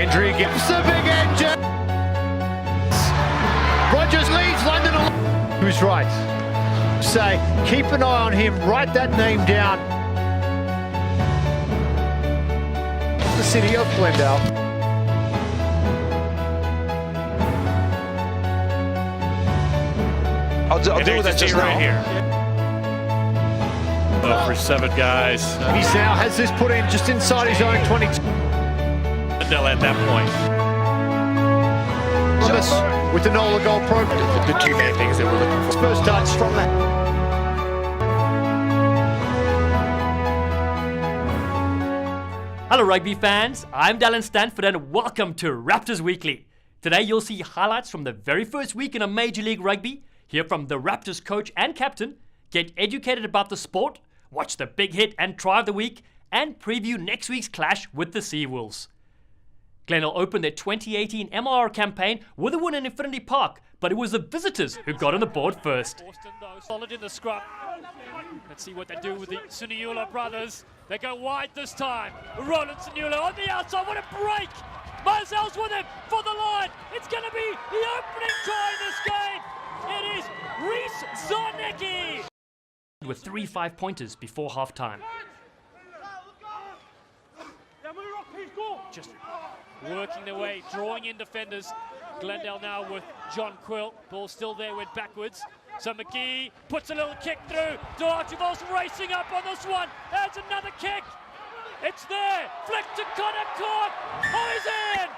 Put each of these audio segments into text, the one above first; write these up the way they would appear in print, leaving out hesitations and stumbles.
Landry gives the big engine. Rogers leads London. Who's right? Say, keep an eye on him. Write that name down. The city of Glendale. I'll do that just right now. Here. For 7 guys. He now has this put in just inside his own 22. Glendale at that point. With the Nola goal program. The 2 main things that we're looking for. First touch from that. Hello rugby fans, I'm Dallen Stanford and welcome to Raptors Weekly. Today you'll see highlights from the very first weekend of Major League Rugby, hear from the Raptors coach and captain, get educated about the sport, watch the big hit and try of the week, and preview next week's clash with the Seawolves. Glendale opened their 2018 MR campaign with a win in Infinity Park, but it was the visitors who got on the board first. Austin, though, solid in the scrum. Let's see what they do with the Suniula brothers. They go wide this time. Roland Suniula on the outside. What a break! Mozell's with him for the line. It's going to be the opening try in this game. It is Reese Zarnecki. With 3 5-pointers before halftime. Just working their way, drawing in defenders. Glendale now with John Quill. Ball still there, went backwards. So McGee puts a little kick through. Archibald's racing up on this one. There's another kick. It's there. Flick to Connor Cook. Oh, he's in.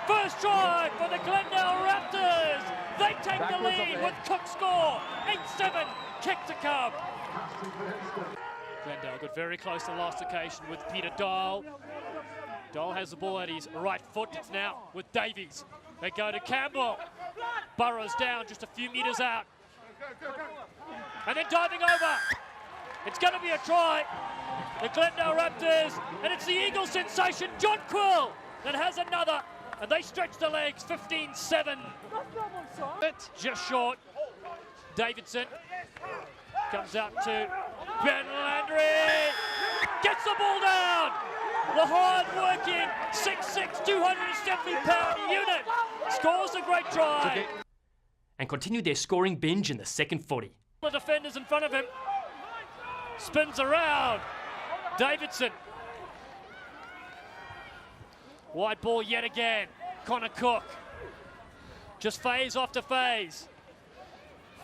First try for the Glendale Raptors. They take the lead with Cook score. 8-7. Kick to come. Glendale got very close the last occasion with Peter Dahl. Dahl has the ball at his right foot. It's now with Davies. They go to Campbell. Burrows down just a few meters out. And then diving over. It's going to be a try. The Glendale Raptors, and it's the Eagles sensation, John Quill, that has another. And they stretch the legs, 15-7. Just short. Davidson comes out to Ben Landry. Gets the ball down. The hard-working 6'6", 270-pound unit scores a great try. And continued their scoring binge in the second 40. The defenders in front of him. Spins around. Davidson. Wide ball yet again. Connor Cook. Just phase after phase.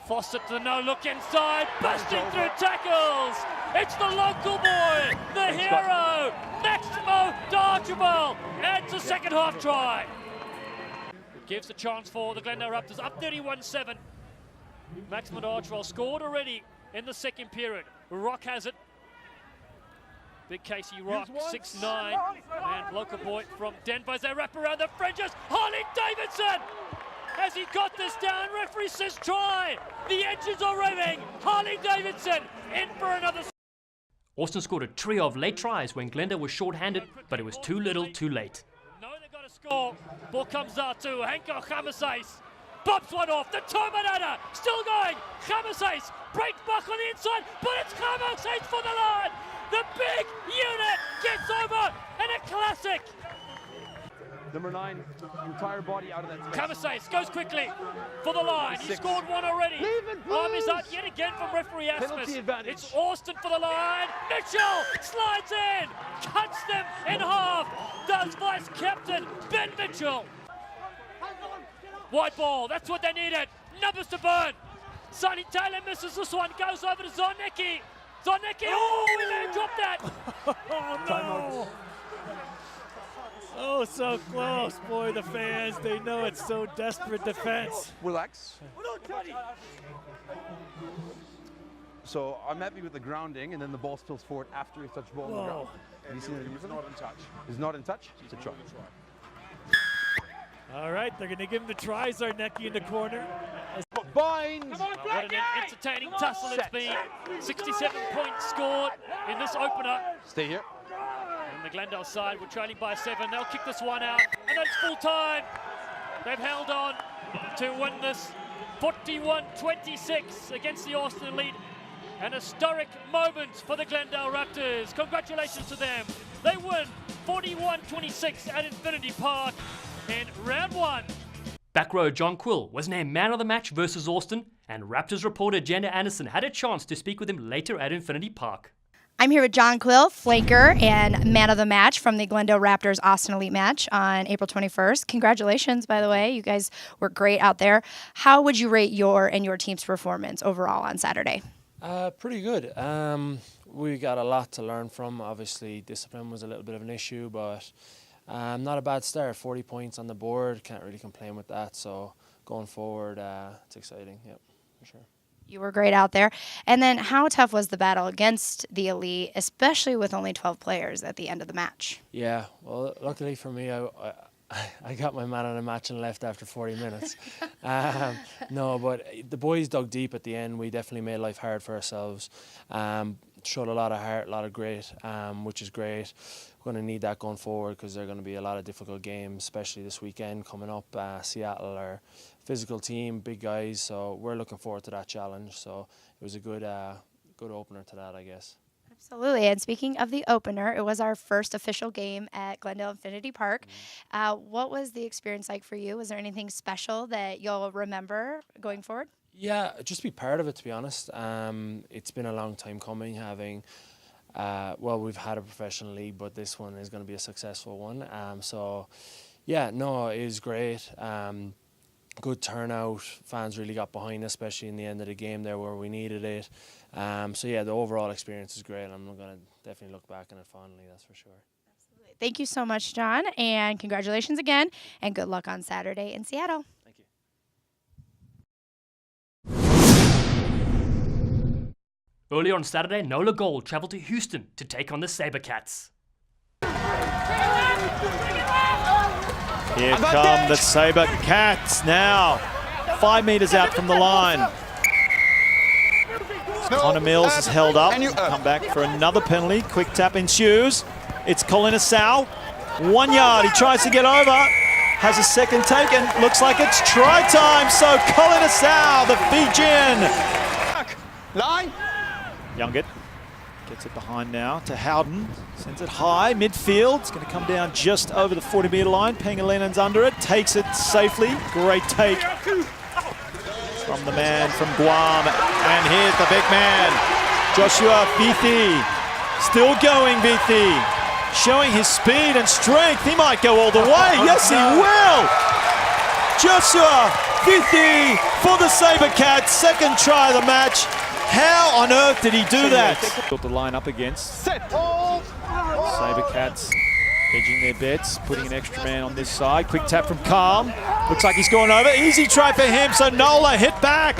Foster to the no-look inside. Busting through tackles. It's the local boy, the hero, Maximo D'Archibald, adds a second half try. It gives a chance for the Glendale Raptors, up 31-7. Maximo D'Archibald scored already in the second period. Rock has it. Big Casey Rock, 6'9", and local boy from Denver as they wrap around the fringes. Harley Davidson! Has he got this down? Referee says try. The engines are revving. Harley Davidson in for another. Austin scored a trio of late tries when Glendale was short-handed, but it was too little, too late. No, they got to score. Ball comes out to Henko Chamasais. Bumps one off. The Terminator still going. Chamasais breaks back on the inside, but it's Chamasais for the line. The big unit gets over and a classic. Number 9, entire body out of that space. Chamasais goes quickly for the line. He scored one already. Arm is out yet again from referee Asmus. It's Austin for the line. Mitchell slides in, cuts them in half. Does vice captain Ben Mitchell. Wide ball, that's what they needed. Numbers to burn. Sonny Taylor misses this one, goes over to Zarnecki. Zarnecki, oh, we may have dropped that. Oh, no. Oh, so close. Boy, the fans, they know it's so desperate defense. Relax. So I'm happy with the grounding, and then the ball spills forward after he touched ball on the ground. He's not in touch. He's not in touch? It's a try. All right, they're going to give him the try. Zarnecki in the corner. Binds! What an entertaining tussle it's been. 67 points scored in this opener. Stay here. On the Glendale side, we're trailing by 7. They'll kick this one out, and it's full time. They've held on to win this 41-26 against the Austin Elite. An historic moment for the Glendale Raptors. Congratulations to them. They win 41-26 at Infinity Park in round 1. Back row John Quill was named man of the match versus Austin, and Raptors reporter Jenna Anderson had a chance to speak with him later at Infinity Park. I'm here with John Quill, flanker and man of the match from the Glendale Raptors Austin Elite match on April 21st. Congratulations, by the way. You guys were great out there. How would you rate your and your team's performance overall on Saturday? Pretty good. We got a lot to learn from. Obviously, discipline was a little bit of an issue, but not a bad start. 40 points on the board. Can't really complain with that. So going forward, it's exciting. Yep, for sure. You were great out there. And then how tough was the battle against the Elite, especially with only 12 players at the end of the match? Yeah, well, luckily for me, I got my man on the match and left after 40 minutes. No, but the boys dug deep at the end. We definitely made life hard for ourselves. Showed a lot of heart, a lot of grit, which is great. We're going to need that going forward because there are going to be a lot of difficult games, especially this weekend coming up. Seattle are physical team, big guys, so we're looking forward to that challenge. So it was a good opener to that, I guess. Absolutely. And speaking of the opener, it was our first official game at Glendale Infinity Park. What was the experience like for you? Was there anything special that you'll remember going forward? Yeah, just be part of it, to be honest. It's been a long time coming, having, well, we've had a professional league, but this one is going to be a successful one. So, yeah, no, it was great. Good turnout. Fans really got behind us, especially in the end of the game there where we needed it. So, yeah, the overall experience is great. I'm going to definitely look back on it fondly, that's for sure. Absolutely. Thank you so much, John, and congratulations again, and good luck on Saturday in Seattle. Thank you. Earlier on Saturday, Nola Gold travelled to Houston to take on the Sabercats. Here come the Sabercats now. 5 metres out from the line. Connor Mills is held up. Come back for another penalty. Quick tap ensues. It's Colin Asau. 1 yard. He tries to get over. Has a second taken. Looks like it's try time. So Colin Asau, the Fijian. Line. Youngett gets it behind now to Howden. Sends it high, midfield. It's going to come down just over the 40-metre line. Pengalinen's under it. Takes it safely. Great take from the man from Guam. And here's the big man, Joshua Vithi. Still going, Vithi. Showing his speed and strength. He might go all the way. Yes, he will. Joshua Vithi for the Sabercats. Second try of the match. How on earth did he do that? Got the line up against. Sabercats hedging their bets, putting an extra man on this side. Quick tap from Calm. Looks like he's going over. Easy try for him, so Nola hit back.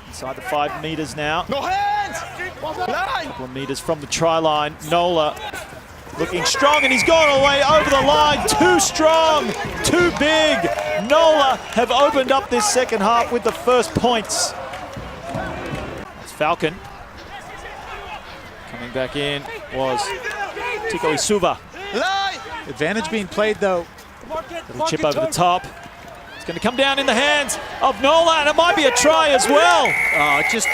Inside the 5 metres now. No hands! A couple of metres from the try line. Nola looking strong, and he's gone all the way over the line. Too strong, too big. Nola have opened up this second half with the first points. Falcon coming back in was Tiko Isuva. Advantage being played though. Little chip over the top. It's going to come down in the hands of Nola, and it might be a try as well. Just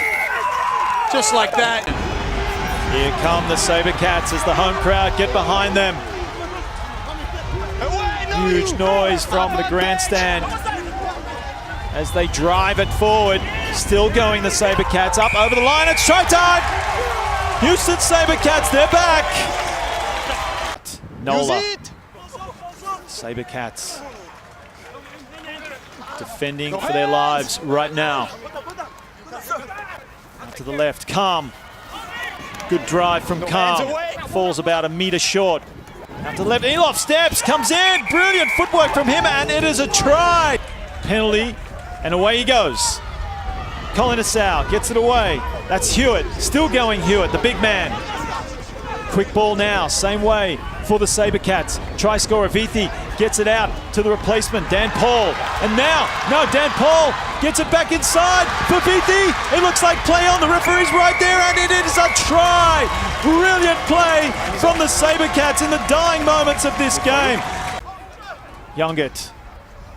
like that. Here come the Sabercats as the home crowd get behind them. Huge noise from the grandstand as they drive it forward. Still going, the Sabercats up over the line. It's try time! Houston Sabercats, they're back! Nola. Sabercats defending for their lives right now. Out to the left, Calm. Good drive from Calm. Falls about a metre short. Out to the left, Elof steps, comes in. Brilliant footwork from him, and it is a try. Penalty, and away he goes. Colin Asau gets it away. That's Hewitt. Still going Hewitt, the big man. Quick ball now, same way for the Sabercats. Try scorer Vithi gets it out to the replacement, Dan Paul. And now, Dan Paul gets it back inside for Vithi. It looks like play on, the referee's right there, and it is a try. Brilliant play from the Sabercats in the dying moments of this game. Youngett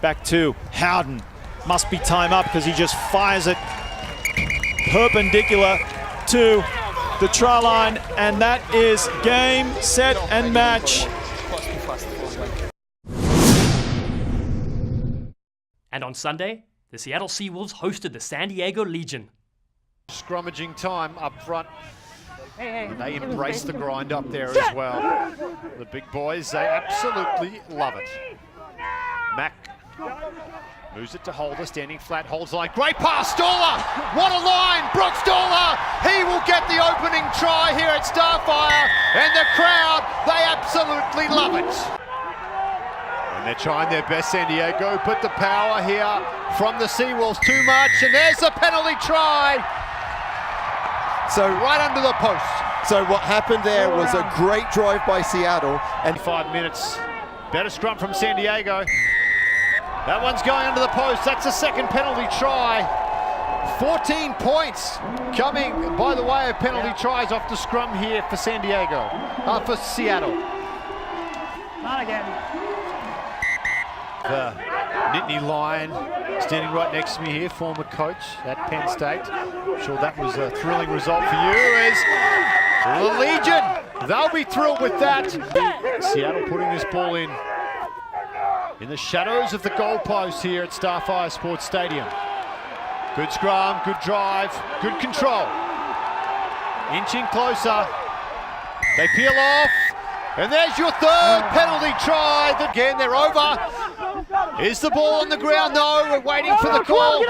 back to Howden. Must be time up because he just fires it perpendicular to the try line, and that is game, set, and match. And on Sunday, the Seattle Seawolves hosted the San Diego Legion. Scrummaging time up front. And they embrace the grind up there as well. The big boys, they absolutely love it. Mack moves it to Holder, standing flat, holds the line. Great pass, Stoller! What a line! Brooke Stoller! He will get the opening try here at Starfire, and the crowd, they absolutely love it. And they're trying their best, San Diego, but the power here from the Seawolves too much, and there's the penalty try. So right under the post. So what happened there was a great drive by Seattle, and 5 minutes. Better scrum from San Diego. That one's going under the post. That's the second penalty try. 14 points coming by the way of penalty tries off the scrum here for San Diego, for Seattle. Not again. The Nittany Lion standing right next to me here, former coach at Penn State. I'm sure that was a thrilling result for you as the Legion, they'll be thrilled with that. Seattle putting this ball in the shadows of the goalpost here at Starfire Sports Stadium. Good scrum, good drive, good control. Inching closer. They peel off, and there's your third penalty try. Again, they're over. Is the ball on the ground? No, we're waiting for the call.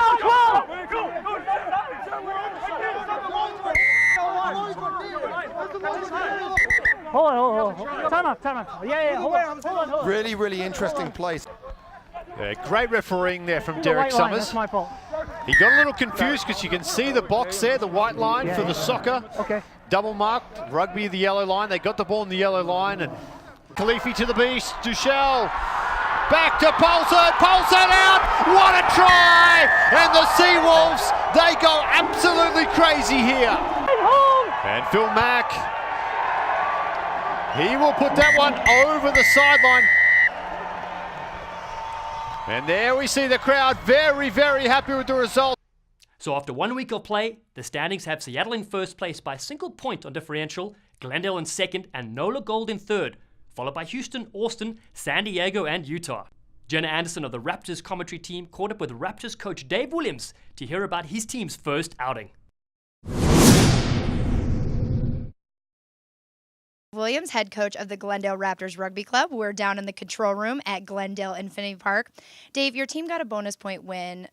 Hold on. Time out. Yeah, hold on. really, really interesting place. Yeah, great refereeing there from Derek Summers. That's my fault. He got a little confused because you can see the box there, the white line for the soccer. Okay. Double marked, rugby the yellow line. They got the ball in the yellow line, and Khalifi to the beast, Duchel. Back to Paulson out, what a try! And the Seawolves, they go absolutely crazy here. And Phil Mack, he will put that one over the sideline. And there we see the crowd very, very happy with the result. So after 1 week of play, the standings have Seattle in first place by a single point on differential, Glendale in second, and NOLA Gold in third, followed by Houston, Austin, San Diego, and Utah. Jenna Anderson of the Raptors commentary team caught up with Raptors coach Dave Williams to hear about his team's first outing. Williams, head coach of the Glendale Raptors Rugby Club. We're down in the control room at Glendale Infinity Park. Dave, your team got a bonus point win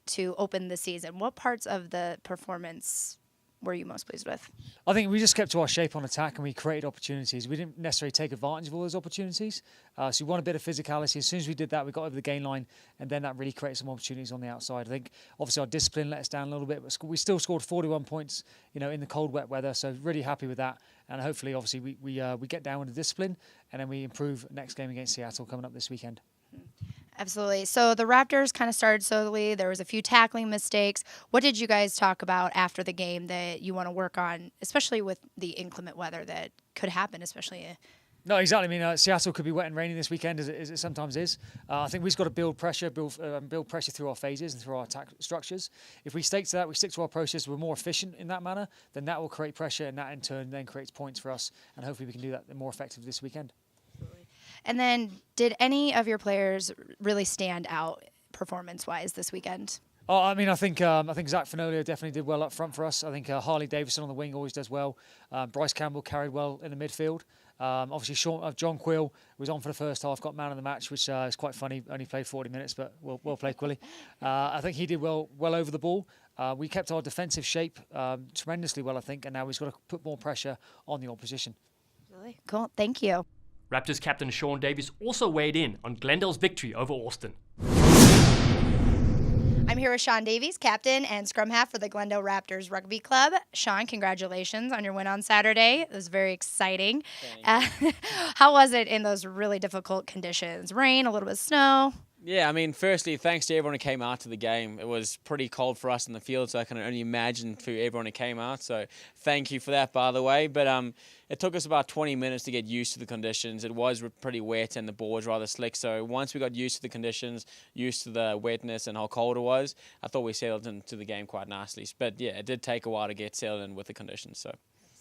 to open the season. What parts of the performance were you most pleased with? I think we just kept to our shape on attack and we created opportunities. We didn't necessarily take advantage of all those opportunities. So we want a bit of physicality. As soon as we did that, we got over the gain line, and then that really created some opportunities on the outside. I think obviously our discipline let us down a little bit, but we still scored 41 points, in the cold, wet weather. So really happy with that. And hopefully, obviously, we get down with the discipline, and then we improve next game against Seattle coming up this weekend. Absolutely. So the Raptors kind of started slowly. There was a few tackling mistakes. What did you guys talk about after the game that you want to work on, especially with the inclement weather that could happen, especially? No, exactly. I mean, Seattle could be wet and rainy this weekend, as it sometimes is. I think we've just got to build pressure through our phases and through our attack structures. If we stick to that, we stick to our process, we're more efficient in that manner, then that will create pressure, and that in turn then creates points for us. And hopefully we can do that more effective this weekend. And then, did any of your players really stand out performance-wise this weekend? Oh, I mean, I think Zach Fenolio definitely did well up front for us. I think Harley Davison on the wing always does well. Bryce Campbell carried well in the midfield. Obviously, John Quill was on for the first half, got man of the match, which is quite funny. Only played 40 minutes, but well played, Quilly. I think he did well over the ball. We kept our defensive shape tremendously well, I think, and now we've got to put more pressure on the opposition. Really cool. Thank you. Raptors captain Sean Davies also weighed in on Glendale's victory over Austin. I'm here with Sean Davies, captain and scrum half for the Glendale Raptors Rugby Club. Sean, congratulations on your win on Saturday. It was very exciting. How was it in those really difficult conditions? Rain, a little bit of snow? Yeah, I mean, firstly, thanks to everyone who came out to the game. It was pretty cold for us in the field, so I can only imagine for everyone who came out. So thank you for that, by the way. But it took us about 20 minutes to get used to the conditions. It was pretty wet and the ball was rather slick. So once we got used to the conditions, used to the wetness and how cold it was, I thought we settled into the game quite nicely. But yeah, it did take a while to get settled in with the conditions. So.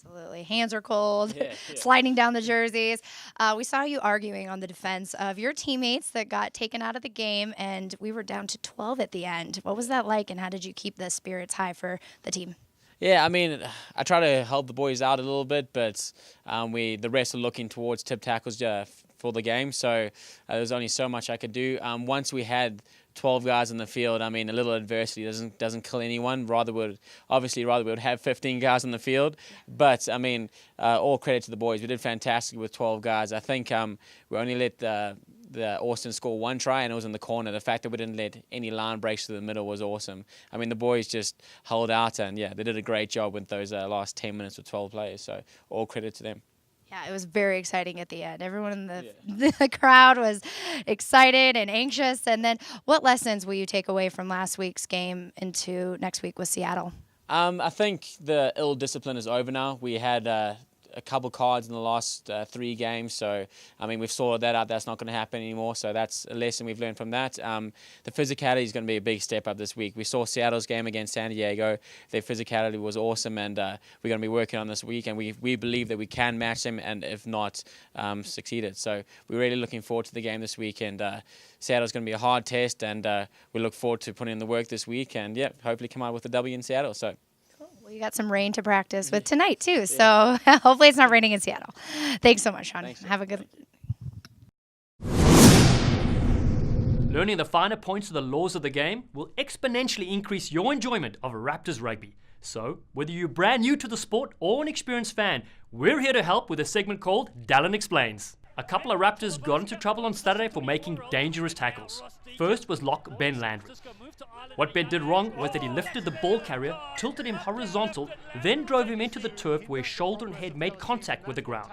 Absolutely. Hands are cold, Yeah. sliding down the jerseys. We saw you arguing on the defense of your teammates that got taken out of the game, and we were down to 12 at the end. What was that like, and how did you keep the spirits high for the team? Yeah, I mean, I try to help the boys out a little bit, but the rest are looking towards tip tackles for the game, so there was only so much I could do. Once we had 12 guys in the field, I mean, a little adversity doesn't kill anyone. Rather we would have 15 guys in the field. But I mean, all credit to the boys. We did fantastic with 12 guys. I think we only let the Austin score one try, and it was in the corner. The fact that we didn't let any line breaks to the middle was awesome. I mean, the boys just held out, and yeah, they did a great job with those last 10 minutes with 12 players. So all credit to them. Yeah, it was very exciting at the end. Everyone in the crowd was excited and anxious. And then what lessons will you take away from last week's game into next week with Seattle? I think the ill discipline is over now. We had a couple cards in the last 3 games, so I mean, we've sorted that out. That's not going to happen anymore, so that's a lesson we've learned from that. The physicality is going to be a big step up this week. We saw Seattle's game against San Diego. Their physicality was awesome, and we're going to be working on this week, and we believe that we can match them, and if not, succeed it. So we're really looking forward to the game this week, and Seattle's going to be a hard test, and we look forward to putting in the work this week, and yeah, hopefully come out with a W in Seattle. So. Well, you got some rain to practice with tonight, too. So hopefully it's not raining in Seattle. Thanks so much, Sean. Thanks. Have a good... Learning the finer points of the laws of the game will exponentially increase your enjoyment of Raptors rugby. So, whether you're brand new to the sport or an experienced fan, we're here to help with a segment called Dallen Explains. A couple of Raptors got into trouble on Saturday for making dangerous tackles. First was lock Ben Landry. What Ben did wrong was that he lifted the ball carrier, tilted him horizontal, then drove him into the turf where his shoulder and head made contact with the ground.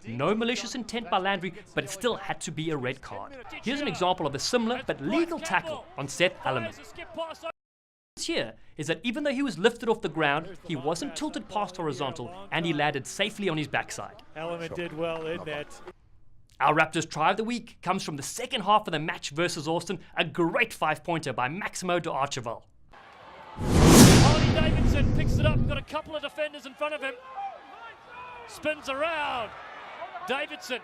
No malicious intent by Landry, but it still had to be a red card. Here's an example of a similar but legal tackle on Seth Alleman. Here is that even though he was lifted off the ground, he wasn't tilted past horizontal and he landed safely on his backside. Alleman did well in that. Our Raptors try of the week comes from the second half of the match versus Austin, a great 5-pointer by Maximo de Archibald. Harley Davidson picks it up, got a couple of defenders in front of him. Spins around. Davidson.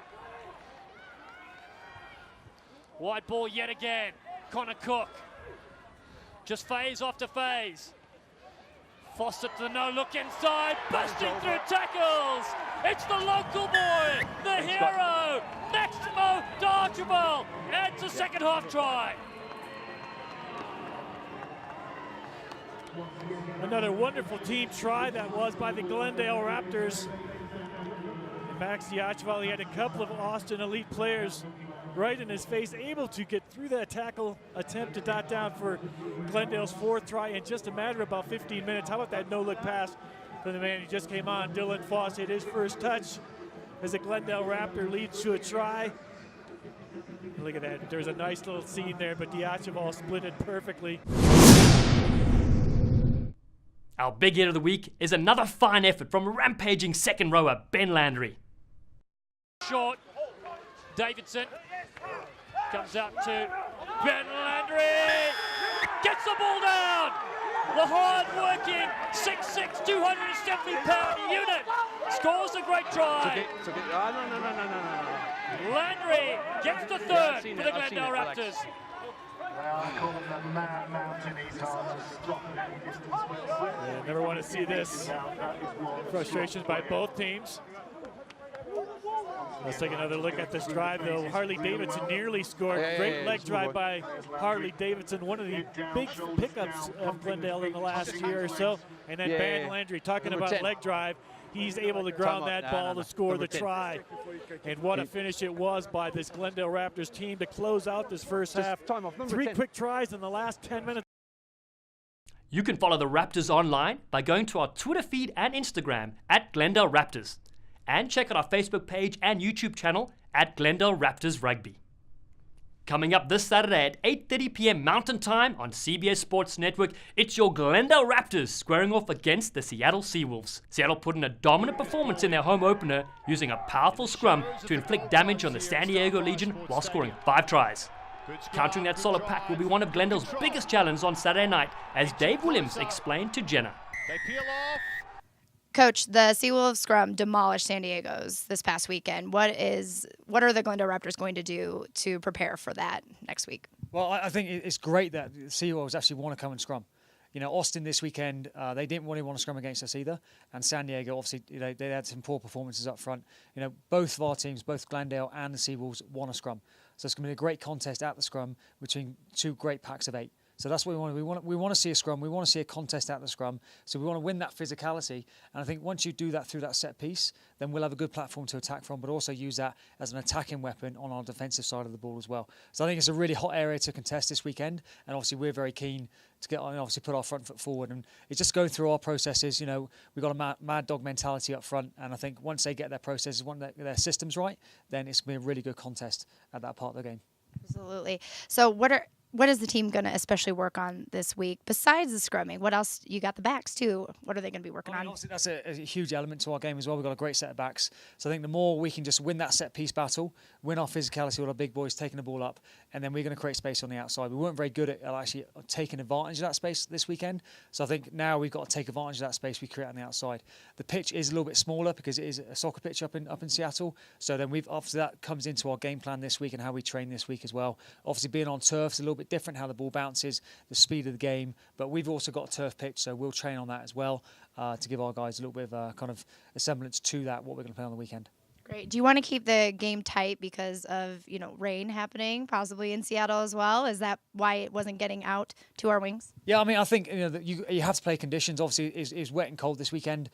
Wide ball yet again. Connor Cook. Just phase after phase. Foster to the no-look inside, busting through tackles. It's the local boy, the hero, Maximo de Archibald, adds a second half try. Another wonderful team try that was by the Glendale Raptors. Max de Archibald, he had a couple of Austin elite players right in his face, able to get through that tackle attempt to dot down for Glendale's 4th try in just a matter of about 15 minutes. How about that no-look pass from the man who just came on, Dylan Foss, hit his first touch as the Glendale Raptor leads to a try. Look at that, there's a nice little scene there, but de Archibald split it perfectly. Our big hit of the week is another fine effort from rampaging second rower Ben Landry. Short, Davidson comes out to Ben Landry, gets the ball down. The hard-working 6'6", 270-pound unit scores a great try. It's okay. No. Landry gets the 3rd for the Glendale Raptors. Yeah, never want to see this. Frustrations by both teams. Let's take another look at this drive, though. Harley Davidson nearly scored. Great leg drive by Harley Davidson, one of the big pickups of Glendale in the last year or so. And then Ben Landry, talking about leg drive, he's able to ground that ball to score the try. And what a finish it was by this Glendale Raptors team to close out this first half. 3 quick tries in the last 10 minutes. You can follow the Raptors online by going to our Twitter feed and Instagram at Glendale Raptors. And check out our Facebook page and YouTube channel at Glendale Raptors Rugby. Coming up this Saturday at 8:30 p.m. Mountain Time on CBS Sports Network, it's your Glendale Raptors squaring off against the Seattle Seawolves. Seattle put in a dominant performance in their home opener, using a powerful scrum to inflict damage on the San Diego Legion while scoring 5 tries. Countering that solid pack will be one of Glendale's biggest challenges on Saturday night, as Dave Williams explained to Jenna. They peel off. Coach, the Seawolves scrum demolished San Diego's this past weekend. What are the Glendale Raptors going to do to prepare for that next week? Well, I think it's great that the Seawolves actually want to come and scrum. Austin this weekend, they didn't really want to scrum against us either. And San Diego, obviously, they had some poor performances up front. Both of our teams, both Glendale and the Seawolves, want to scrum. So it's going to be a great contest at the scrum between two great packs of 8. So that's what we want. We want to see a scrum. We want to see a contest at the scrum. So we want to win that physicality. And I think once you do that through that set piece, then we'll have a good platform to attack from, but also use that as an attacking weapon on our defensive side of the ball as well. So I think it's a really hot area to contest this weekend. And obviously we're very keen to get on, obviously put our front foot forward. And it's just going through our processes. We've got a mad dog mentality up front. And I think once they get their processes, once their systems right, then it's going to be a really good contest at that part of the game. Absolutely. So what is the team going to especially work on this week besides the scrumming? What else? You got the backs too. What are they going to be working on? Obviously, that's a huge element to our game as well. We've got a great set of backs. So I think the more we can just win that set piece battle, win our physicality with our big boys taking the ball up, and then we're going to create space on the outside. We weren't very good at actually taking advantage of that space this weekend. So I think now we've got to take advantage of that space we create on the outside. The pitch is a little bit smaller because it is a soccer pitch up in Seattle. So then obviously that comes into our game plan this week and how we train this week as well. Obviously being on turf is a little bit different, how the ball bounces, the speed of the game, but we've also got a turf pitch, so we'll train on that as well to give our guys a little bit of kind of a semblance to that, what we're going to play on the weekend. Great. Do you want to keep the game tight because of rain happening possibly in Seattle as well? Is that why it wasn't getting out to our wings? Yeah, I mean, I think that you have to play conditions. Obviously, it's wet and cold this weekend.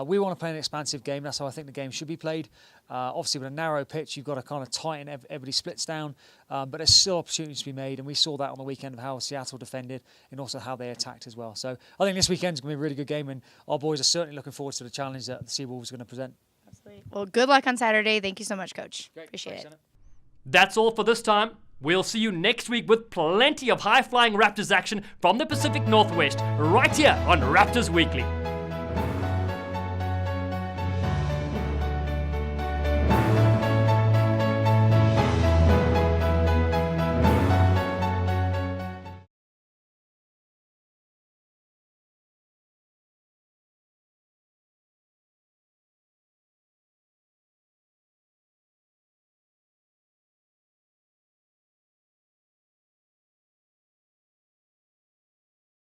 We want to play an expansive game. That's how I think the game should be played. Obviously, with a narrow pitch, you've got to kind of tighten everybody splits down. But there's still opportunities to be made, and we saw that on the weekend of how Seattle defended and also how they attacked as well. So I think this weekend's going to be a really good game, and our boys are certainly looking forward to the challenge that the Seawolves are going to present. Absolutely. Well, good luck on Saturday. Thank you so much, Coach. Great. Appreciate it. That's all for this time. We'll see you next week with plenty of high-flying Raptors action from the Pacific Northwest right here on Raptors Weekly.